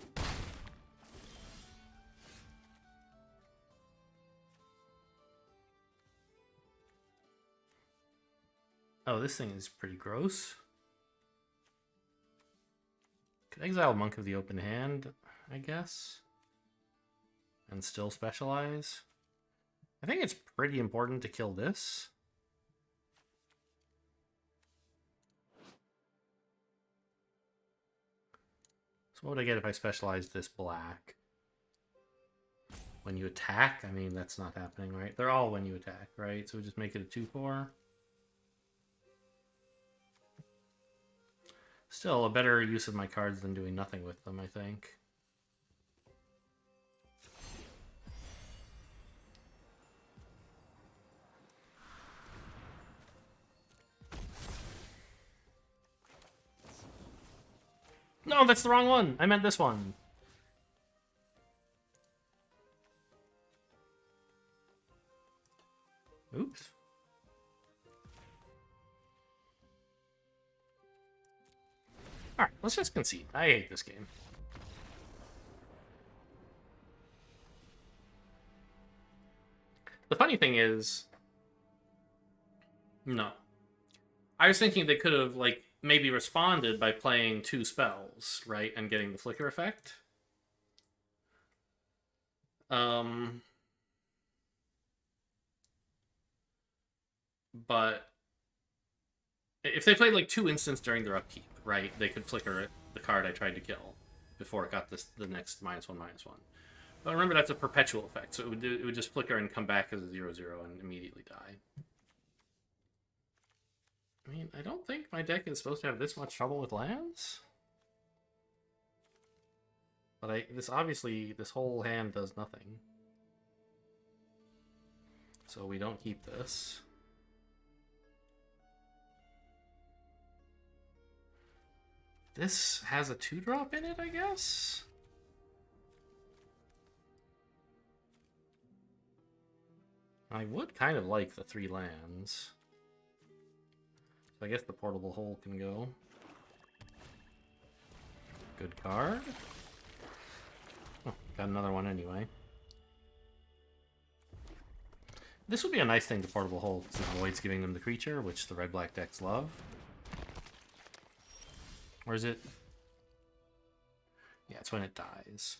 Oh, this thing is pretty gross. Could exile Monk of the Open Hand, I guess. And still specialize. I think it's pretty important to kill this. So what would I get if I specialized this black? When you attack? I mean, that's not happening, right? They're all when you attack, right? So we just make it a 2/4. Still, a better use of my cards than doing nothing with them, I think. No, that's the wrong one! I meant this one! Oops. Alright, let's just concede. I hate this game. The funny thing is... No. I was thinking they could have, like, maybe responded by playing 2 spells, right? And getting the flicker effect. But if they played like 2 instants during their upkeep, right, they could flicker the card I tried to kill before it got the next -1/-1. But remember, that's a perpetual effect, so it would just flicker and come back as a 0/0 and immediately die. I mean, I don't think my deck is supposed to have this much trouble with lands. But this whole hand does nothing. So we don't keep this. This has a 2-drop in it, I guess? I would kind of like the 3 lands. So I guess the Portable Hole can go. Good card. Oh, got another one anyway. This would be a nice thing to Portable Hole, because it avoids giving them the creature, which the red-black decks love. Or is it? Yeah, it's when it dies.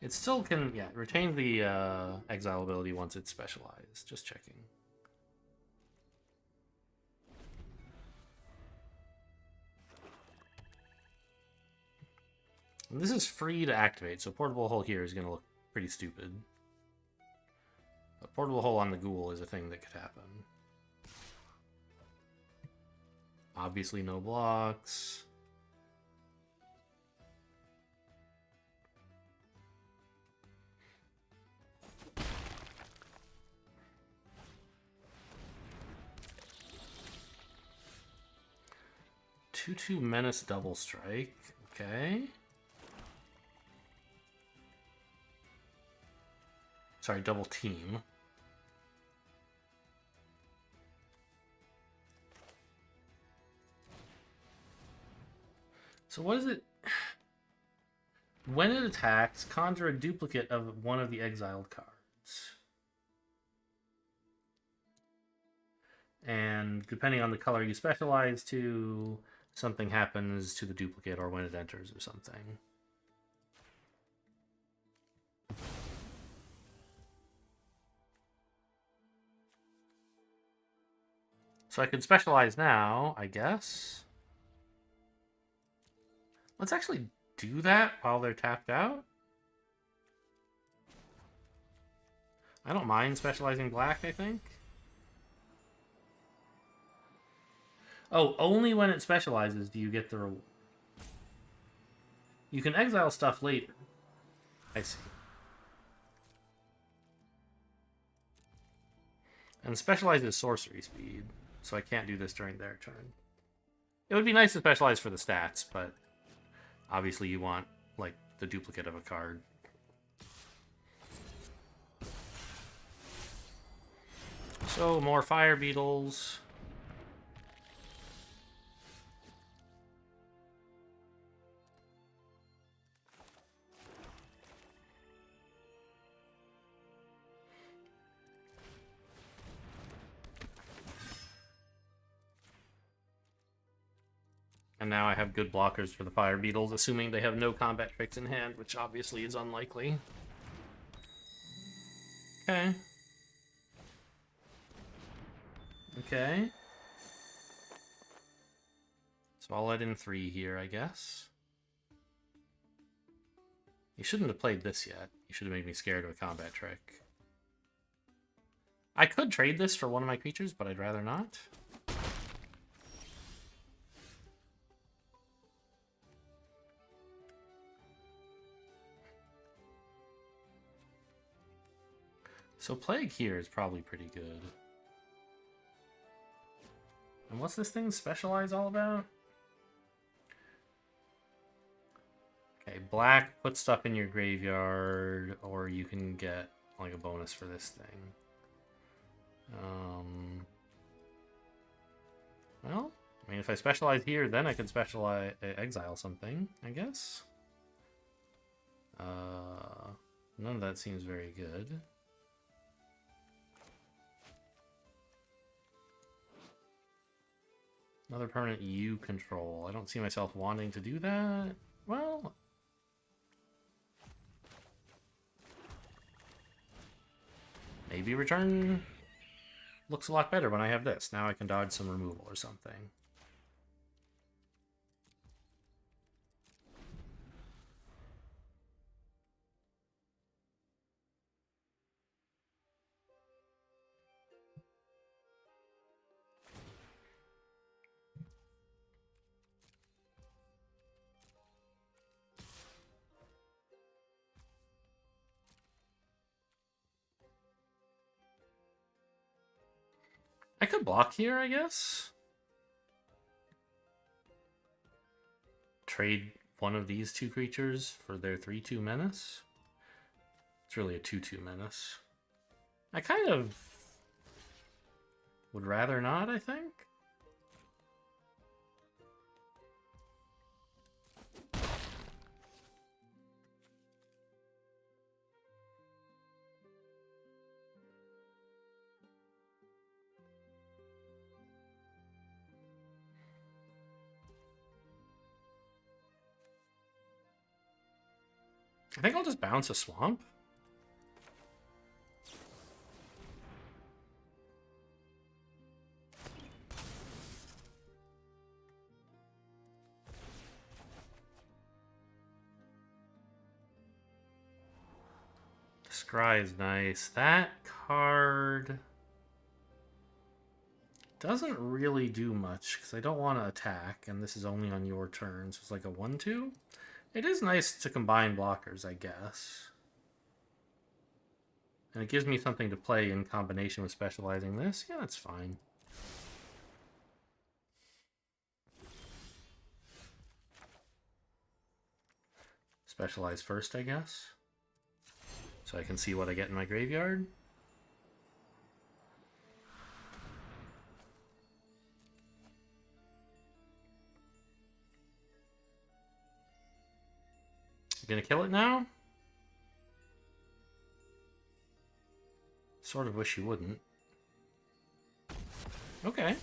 It still can, yeah, retain the exile ability once it's specialized. Just checking. And this is free to activate, so Portable Hole here is going to look pretty stupid. But Portable Hole on the Ghoul is a thing that could happen. Obviously no blocks. Two Menace double strike. Okay. Sorry, double team. So what is it? When it attacks, conjure a duplicate of one of the exiled cards. And depending on the color you specialize to, something happens to the duplicate or when it enters or something. So I can specialize now, I guess. Let's actually do that while they're tapped out. I don't mind specializing black, I think. Oh, only when it specializes do you get the reward. You can exile stuff later. I see. And specialize is sorcery speed. so I can't do this during their turn. It would be nice to specialize for the stats, but obviously you want, like, the duplicate of a card. So, more fire beetles. And now I have good blockers for the fire beetles, assuming they have no combat tricks in hand, which obviously is unlikely. Okay. Okay. So I'll let in 3 here, I guess. You shouldn't have played this yet. You should have made me scared of a combat trick. I could trade this for one of my creatures, but I'd rather not. So Plague here is probably pretty good. And what's this thing specialize all about? Okay, black, put stuff in your graveyard, or you can get like a bonus for this thing. Well, I mean, if I specialize here, then I could specialize exile something, I guess. None of that seems very good. Another permanent you control. I don't see myself wanting to do that. Well, maybe return looks a lot better when I have this. Now I can dodge some removal or something. I could block here, I guess. Trade one of these 2 creatures for their 3/2 menace. It's really a 2/2 menace. I kind of would rather not, I think. I think I'll just bounce a swamp. Scry is nice. That card doesn't really do much because I don't want to attack, and this is only on your turn, so it's like a 1/2. It is nice to combine blockers, I guess. And it gives me something to play in combination with specializing this. Yeah, that's fine. Specialize first, I guess. So I can see what I get in my graveyard. You gonna kill it now? Sort of wish you wouldn't. Okay.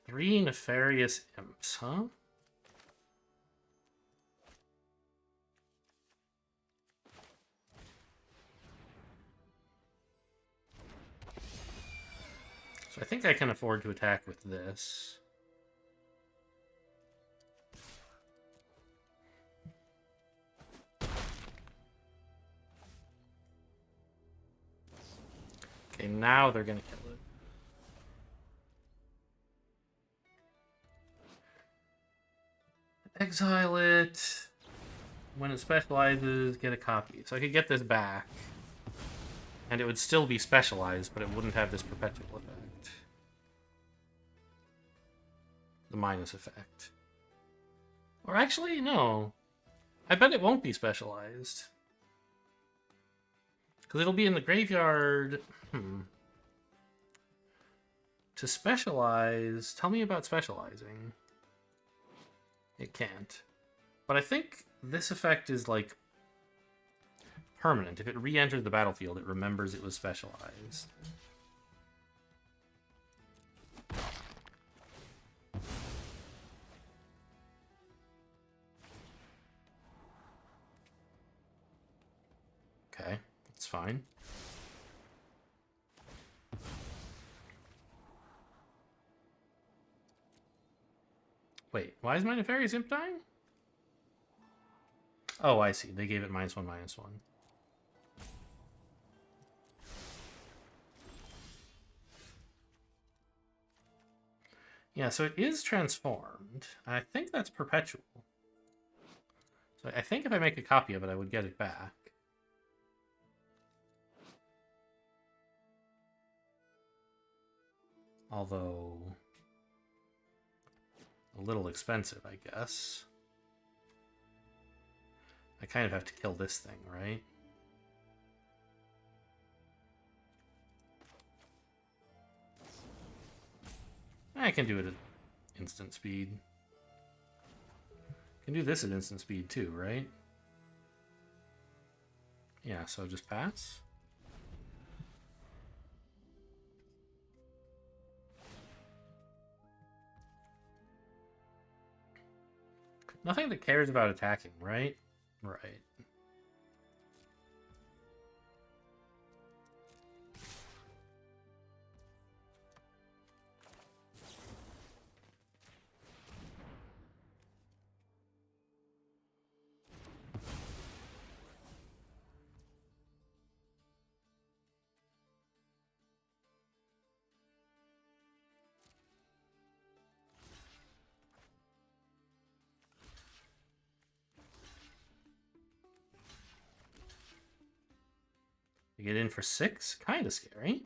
Three nefarious imps, huh? So I think I can afford to attack with this. Okay, now they're gonna kill it. Exile it. When it specializes, get a copy. So I could get this back. And it would still be specialized, but it wouldn't have this perpetual effect. The minus effect. Or actually, no. I bet it won't be specialized. Because it'll be in the graveyard. To specialize... Tell me about specializing. It can't. But I think this effect is, like, permanent. If it re-enters the battlefield, it remembers it was specialized. Okay, that's fine. Wait, why is my Nefarious Imp dying? Oh, I see. They gave it -1/-1. Yeah, so it is transformed. I think that's perpetual. So I think if I make a copy of it, I would get it back. Although... a little expensive, I guess. I kind of have to kill this thing, right? I can do it at instant speed. Can do this at instant speed too, right? Yeah, so just pass. Nothing that cares about attacking, right? Right. To get in for 6? Kind of scary.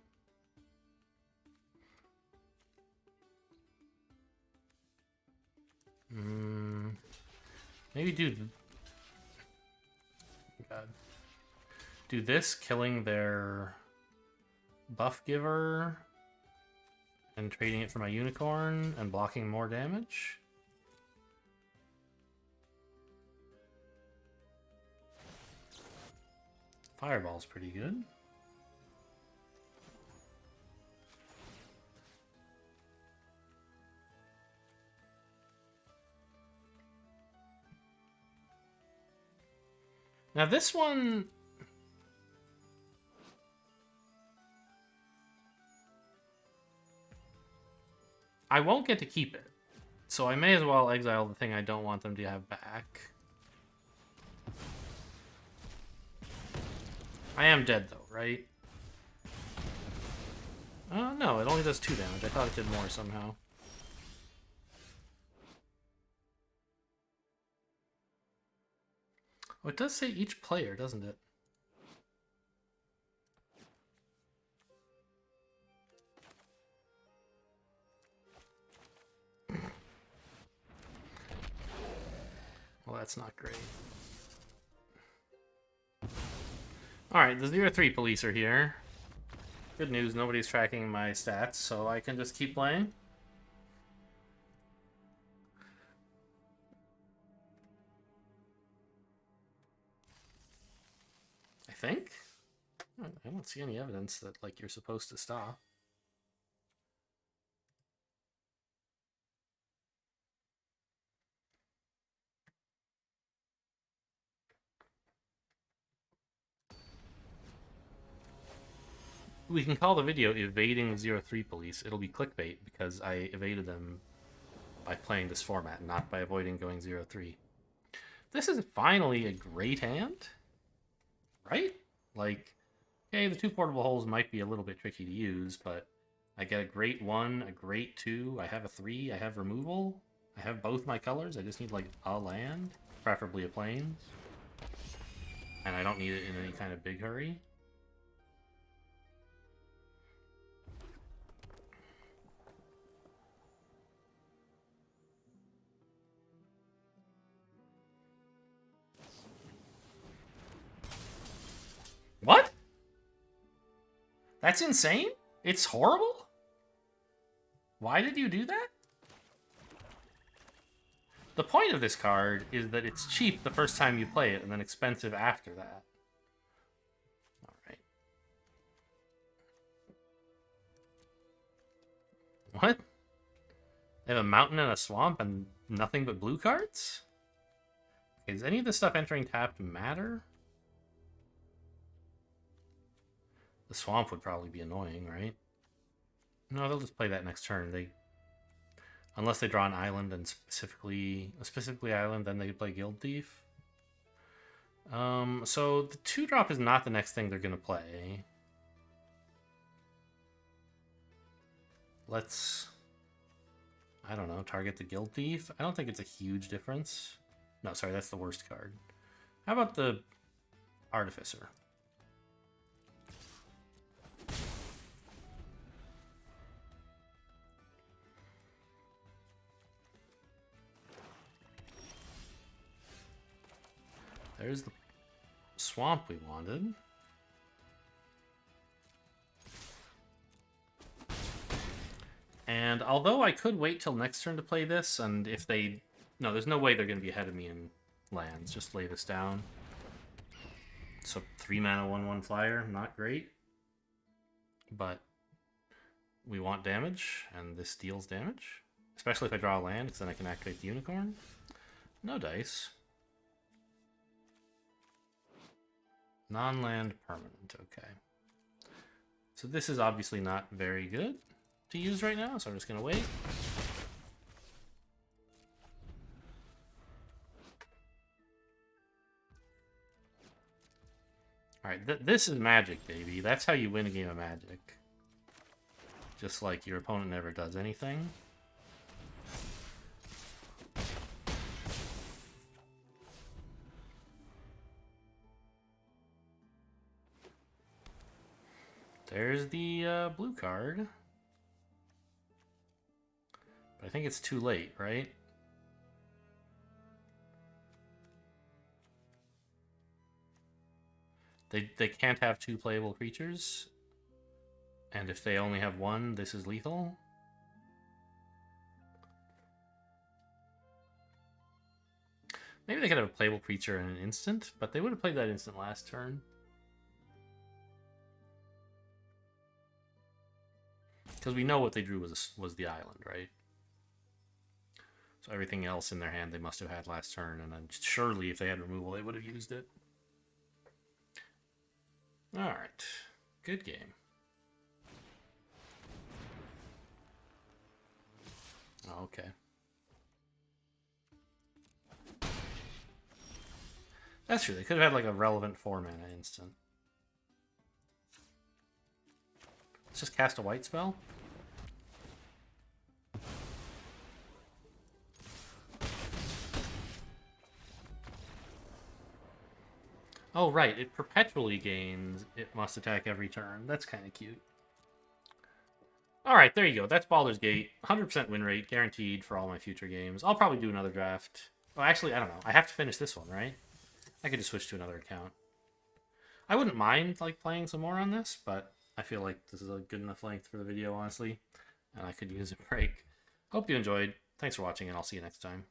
Maybe do... God. Do this, killing their buff giver, and trading it for my unicorn, and blocking more damage? Fireball's pretty good. Now this one... I won't get to keep it. So I may as well exile the thing I don't want them to have back. I am dead though, right? No, it only does 2 damage. I thought it did more somehow. Oh, it does say each player, doesn't it? Well, that's not great. Alright, the 0-3 police are here. Good news, nobody's tracking my stats, so I can just keep playing. I think? I don't see any evidence that, like, you're supposed to stop. We can call the video Evading 0-3 Police. It'll be clickbait because I evaded them by playing this format, not by avoiding going 0-3. This is finally a great hand, right? Like, okay, the 2 portable holes might be a little bit tricky to use, but I get a great 1, a great 2, I have a 3, I have removal, I have both my colors. I just need, like, a land, preferably a plains. And I don't need it in any kind of big hurry. What? That's insane? It's horrible? Why did you do that? The point of this card is that it's cheap the first time you play it and then expensive after that. Alright. What? They have a mountain and a swamp and nothing but blue cards? Okay, does any of this stuff entering tapped matter? The swamp would probably be annoying, right? No, they'll just play that next turn. Unless they draw an island and specifically island, then they could play Guild Thief. So the 2-drop is not the next thing they're gonna play. Let's, I don't know, target the Guild Thief. I don't think it's a huge difference. No, sorry, that's the worst card. How about the Artificer? There's the swamp we wanted. And although I could wait till next turn to play this, and if they... No, there's no way they're going to be ahead of me in lands. Just lay this down. So 3 mana, 1/1 flyer, not great. But we want damage, and this deals damage. Especially if I draw a land, because then I can activate the Unicorn. No dice. Non-land permanent, okay. So this is obviously not very good to use right now, so I'm just going to wait. Alright, this is Magic, baby. That's how you win a game of Magic. Just like your opponent never does anything. There's the blue card. But I think it's too late, right? They can't have 2 playable creatures. And if they only have 1, this is lethal. Maybe they could have a playable creature in an instant, but they would have played that instant last turn. Because we know what they drew was the island, right? So everything else in their hand they must have had last turn, and then surely if they had removal, they would have used it. Alright. Good game. Okay. That's true. They could have had like a relevant 4 mana instant. Let's just cast a white spell. Oh, right. It perpetually gains. It must attack every turn. That's kind of cute. Alright, there you go. That's Baldur's Gate. 100% win rate, guaranteed for all my future games. I'll probably do another draft. Well, actually, I don't know. I have to finish this one, right? I could just switch to another account. I wouldn't mind like playing some more on this, but I feel like this is a good enough length for the video, honestly. And I could use a break. Hope you enjoyed. Thanks for watching, and I'll see you next time.